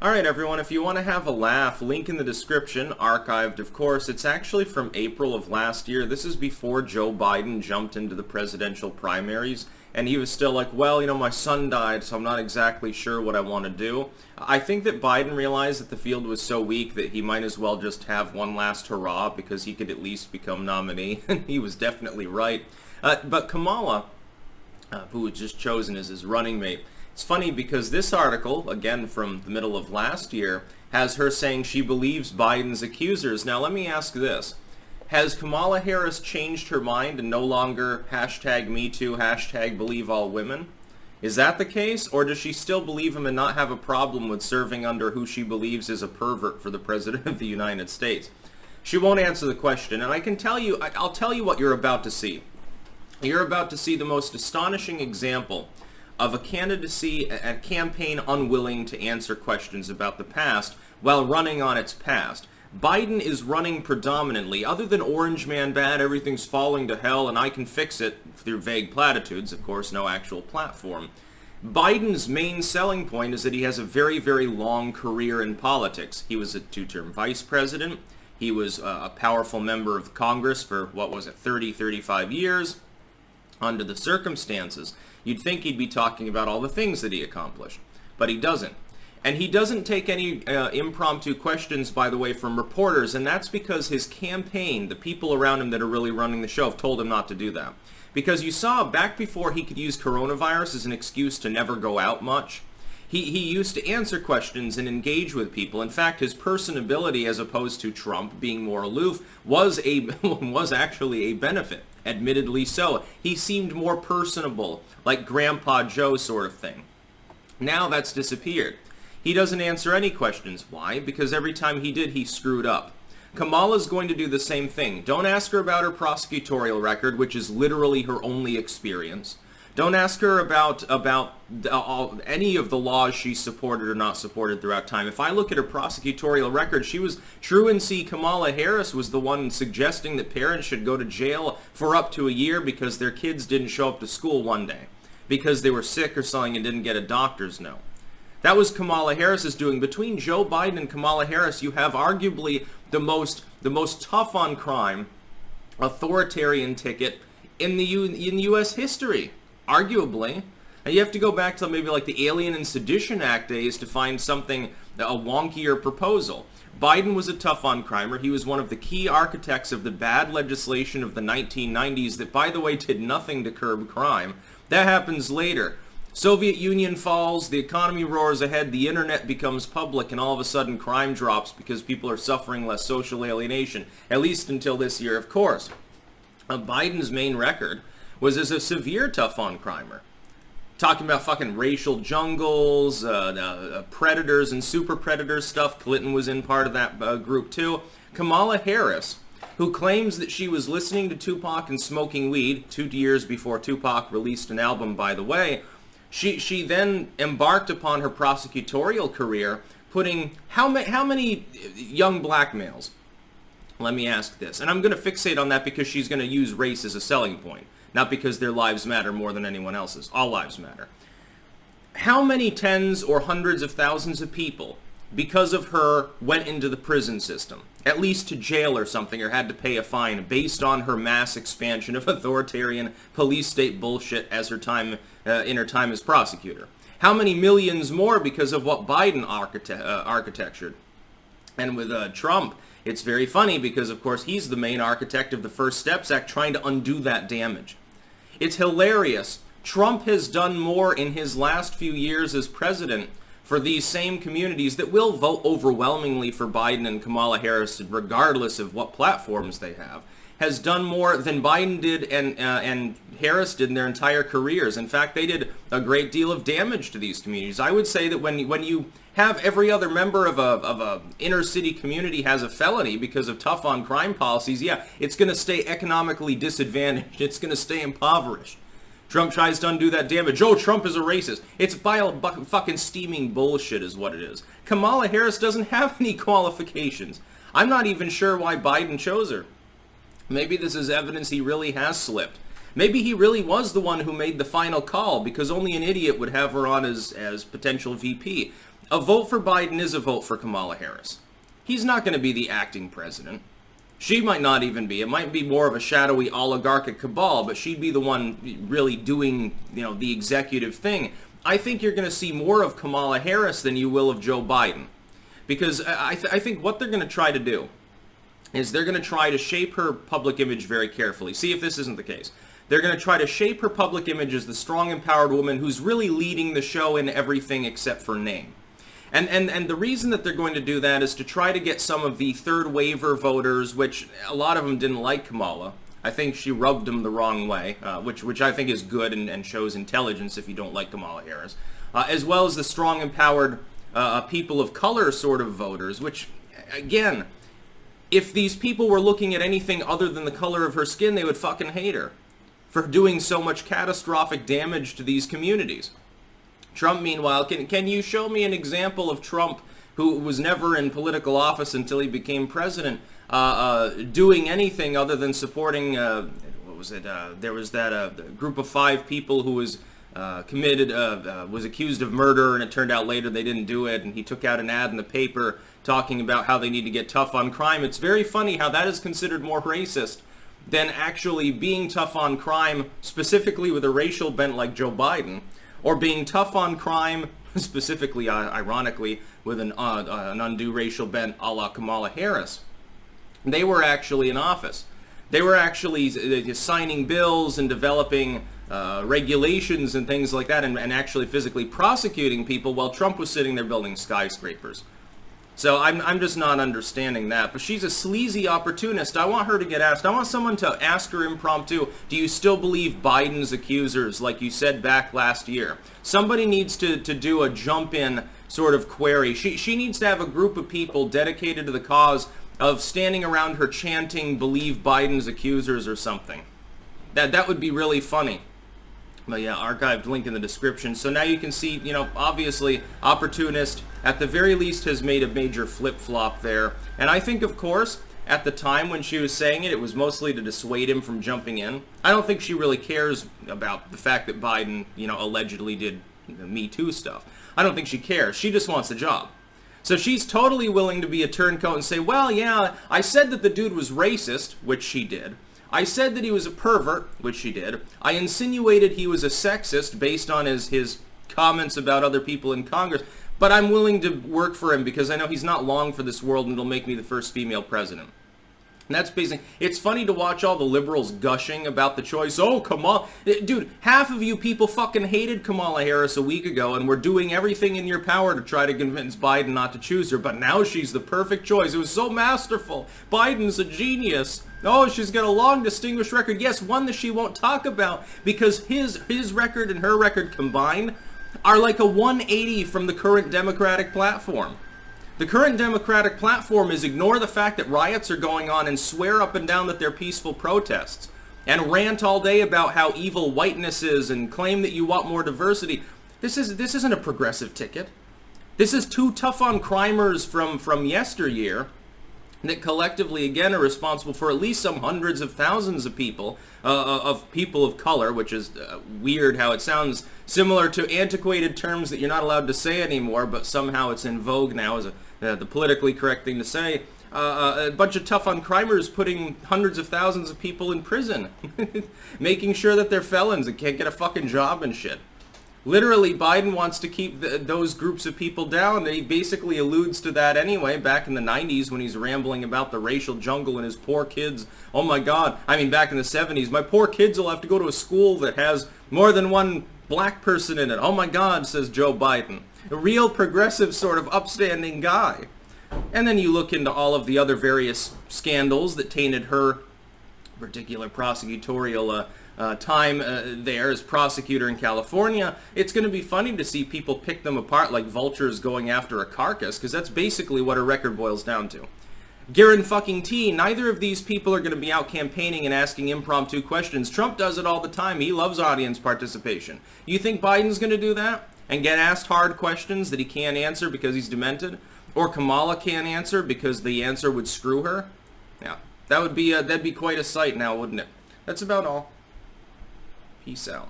Alright everyone, if you want to have a laugh, link in the description, archived of course. It's actually from April of last year. This is before Joe Biden jumped into the presidential primaries, and he was still like, well, my son died, so I'm not exactly sure what I want to do. I think that Biden realized that the field was so weak that he might as well just have one last hurrah because he could at least become nominee, and he was definitely right. But Kamala, who was just chosen as his running mate, it's funny because this article, again from the middle of last year, has her saying she believes Biden's accusers. Now let me ask this. Has Kamala Harris changed her mind and no longer #MeToo, #BelieveAllWomen? Is that the case, or does she still believe him and not have a problem with serving under who she believes is a pervert for the President of the United States? She won't answer the question, and I can tell you, I'll tell you what you're about to see. You're about to see the most astonishing example of a candidacy, a campaign unwilling to answer questions about the past while running on its past. Biden is running predominantly, other than Orange Man bad, everything's falling to hell and I can fix it, through vague platitudes, of course, no actual platform. Biden's main selling point is that he has a very, very long career in politics. He was a two-term vice president. He was a powerful member of Congress for, 30, 35 years. Under the circumstances, you'd think he'd be talking about all the things that he accomplished, but he doesn't. And he doesn't take any impromptu questions, by the way, from reporters, and that's because his campaign, the people around him that are really running the show, have told him not to do that. Because you saw, back before he could use coronavirus as an excuse to never go out much, he used to answer questions and engage with people. In fact, his personability, as opposed to Trump being more aloof, was actually a benefit. Admittedly so. He seemed more personable, like Grandpa Joe sort of thing. Now that's disappeared. He doesn't answer any questions. Why? Because every time he did, he screwed up. Kamala's going to do the same thing. Don't ask her about her prosecutorial record, which is literally her only experience. Don't ask her about any of the laws she supported or not supported throughout time. If I look at her prosecutorial record, she was truancy. Kamala Harris was the one suggesting that parents should go to jail for up to a year because their kids didn't show up to school one day because they were sick or something and didn't get a doctor's note. That was Kamala Harris's doing. Between Joe Biden and Kamala Harris, you have arguably the most tough on crime, authoritarian ticket in U.S. history. Arguably. And you have to go back to maybe like the Alien and Sedition Act days to find something, a wonkier proposal. Biden was a tough-on-crimer. He was one of the key architects of the bad legislation of the 1990s that, by the way, did nothing to curb crime. That happens later. Soviet Union falls, the economy roars ahead, the internet becomes public, and all of a sudden crime drops because people are suffering less social alienation, at least until this year, of course. Biden's main record was as a severe tough-on-crimer. Talking about fucking racial jungles, predators and super predators stuff. Clinton was in part of that group too. Kamala Harris, who claims that she was listening to Tupac and smoking weed 2 years before Tupac released an album, by the way, she then embarked upon her prosecutorial career, putting how many young black males? Let me ask this, and I'm going to fixate on that because she's going to use race as a selling point. Not because their lives matter more than anyone else's. All lives matter. How many tens or hundreds of thousands of people, because of her, went into the prison system? At least to jail or something, or had to pay a fine based on her mass expansion of authoritarian police state bullshit as her time in her time as prosecutor. How many millions more because of what Biden architectured? And with Trump, it's very funny because, of course, he's the main architect of the First Steps Act trying to undo that damage. It's hilarious. Trump has done more in his last few years as president for these same communities that will vote overwhelmingly for Biden and Kamala Harris, regardless of what platforms they have, has done more than Biden did and Harris did in their entire careers. In fact, they did a great deal of damage to these communities. I would say that when you have every other member of a inner city community has a felony because of tough on crime policies, yeah, it's going to stay economically disadvantaged. It's going to stay impoverished. Trump tries to undo that damage. Oh, Trump is a racist. It's fucking steaming bullshit is what it is. Kamala Harris doesn't have any qualifications. I'm not even sure why Biden chose her. Maybe this is evidence he really has slipped. Maybe he really was the one who made the final call because only an idiot would have her on as potential VP. A vote for Biden is a vote for Kamala Harris. He's not going to be the acting president. She might not even be. It might be more of a shadowy oligarchic cabal, but she'd be the one really doing, the executive thing. I think you're going to see more of Kamala Harris than you will of Joe Biden. Because I think what they're going to try to do is they're going to try to shape her public image very carefully. See if this isn't the case. They're going to try to shape her public image as the strong, empowered woman who's really leading the show in everything except for name. And the reason that they're going to do that is to try to get some of the third waiver voters, which a lot of them didn't like Kamala. I think she rubbed them the wrong way, which I think is good and shows intelligence if you don't like Kamala Harris, as well as the strong, empowered people of color sort of voters, which, again, if these people were looking at anything other than the color of her skin, they would fucking hate her for doing so much catastrophic damage to these communities. Trump, meanwhile, can you show me an example of Trump, who was never in political office until he became president, doing anything other than supporting, there was that group of 5 people who was was accused of murder, and it turned out later they didn't do it, and he took out an ad in the paper talking about how they need to get tough on crime. It's very funny how that is considered more racist than actually being tough on crime, specifically with a racial bent like Joe Biden, or being tough on crime, specifically, ironically, with an undue racial bent a la Kamala Harris. They were actually in office. They were actually signing bills and developing regulations and things like that, and actually physically prosecuting people while Trump was sitting there building skyscrapers. So I'm just not understanding that. But she's a sleazy opportunist. I want her to get asked. I want someone to ask her impromptu, do you still believe Biden's accusers, like you said back last year? Somebody needs to do a jump-in sort of query. She needs to have a group of people dedicated to the cause of standing around her chanting, believe Biden's accusers or something. That would be really funny. But yeah, archived link in the description. So now you can see, obviously, opportunist, at the very least, has made a major flip-flop there. And I think, of course, at the time when she was saying it, it was mostly to dissuade him from jumping in. I don't think she really cares about the fact that Biden, allegedly did Me Too stuff. I don't think she cares. She just wants the job. So she's totally willing to be a turncoat and say, well, yeah, I said that the dude was racist, which she did. I said that he was a pervert, which she did. I insinuated he was a sexist based on his comments about other people in Congress. But I'm willing to work for him because I know he's not long for this world and it'll make me the first female president. And that's basically, it's funny to watch all the liberals gushing about the choice. Oh, Kamala. Dude, half of you people fucking hated Kamala Harris a week ago and were doing everything in your power to try to convince Biden not to choose her. But now she's the perfect choice. It was so masterful. Biden's a genius. Oh, she's got a long, distinguished record. Yes, one that she won't talk about because his record and her record combined are like a 180 from the current Democratic platform. The current Democratic platform is ignore the fact that riots are going on and swear up and down that they're peaceful protests, and rant all day about how evil whiteness is and claim that you want more diversity. This isn't a progressive ticket. This is 2 tough on crimers from yesteryear that collectively, again, are responsible for at least some hundreds of thousands of people of color, which is weird how it sounds similar to antiquated terms that you're not allowed to say anymore, but somehow it's in vogue now as the politically correct thing to say. A bunch of tough on crimers putting hundreds of thousands of people in prison, making sure that they're felons and can't get a fucking job and shit. Literally, Biden wants to keep those groups of people down. He basically alludes to that anyway back in the 90s when he's rambling about the racial jungle and his poor kids. Oh my God. I mean, back in the 70s, my poor kids will have to go to a school that has more than one black person in it. Oh my God, says Joe Biden. A real progressive sort of upstanding guy. And then you look into all of the other various scandals that tainted her particular prosecutorial time there as prosecutor in California. It's going to be funny to see people pick them apart like vultures going after a carcass, because that's basically what her record boils down to. Guarantee, neither of these people are going to be out campaigning and asking impromptu questions. Trump does it all the time. He loves audience participation. You think Biden's going to do that and get asked hard questions that he can't answer because he's demented? Or Kamala can't answer because the answer would screw her? Yeah, that'd be quite a sight now, wouldn't it? That's about all. Peace out.